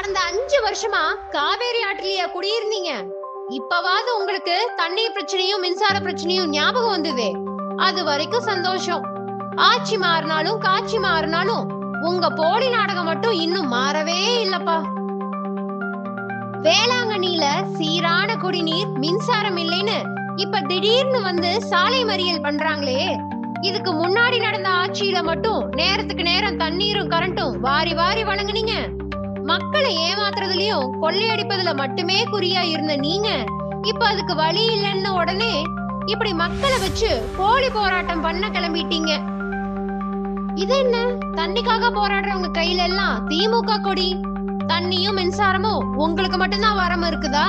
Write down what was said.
கடந்த 5 வருஷமா காவேரி ஆற்றிலேயே குடியிருந்தீங்க. இப்பவாவது உங்களுக்கு தண்ணீர் பிரச்சனையும் மின்சார பிரச்சனையும் ஞாபகம் வந்ததே, அது வரைக்கும் சந்தோஷம். ஆட்சி மாறினாலும் காட்சி மாறினாலும் உங்க போலி நாடகம் மட்டும் இன்னும் மாறவே இல்லப்பா. வேளாங்கண்ணில சீரான குடிநீர் மின்சாரம் இல்லைன்னு இப்ப திடீர்னு வந்து சாலை மறியல் பண்றாங்களே, இதுக்கு முன்னாடி நடந்த ஆட்சியில மட்டும் நேரத்துக்கு நேரம் தண்ணீரும் கரண்ட்டும் வாரி வாரி வழங்குனீங்க. மக்களை ஏமாத்துறதுலயும் கொள்ளையடிப்பதுல மட்டுமே குறியா இருந்த நீங்க இப்ப அதுக்கு வழி இல்லைன்னு உடனே இப்படி மக்களை வச்சு போலி போராட்டம் பண்ண கிளம்பிட்டீங்க. இது என்ன, தண்ணிக்காக போராடுறவங்க கையில எல்லாம் திமுக கொடி? தண்ணியும் மின்சாரமும் உங்களுக்கு மட்டும்தான் வரம் இருக்குதா?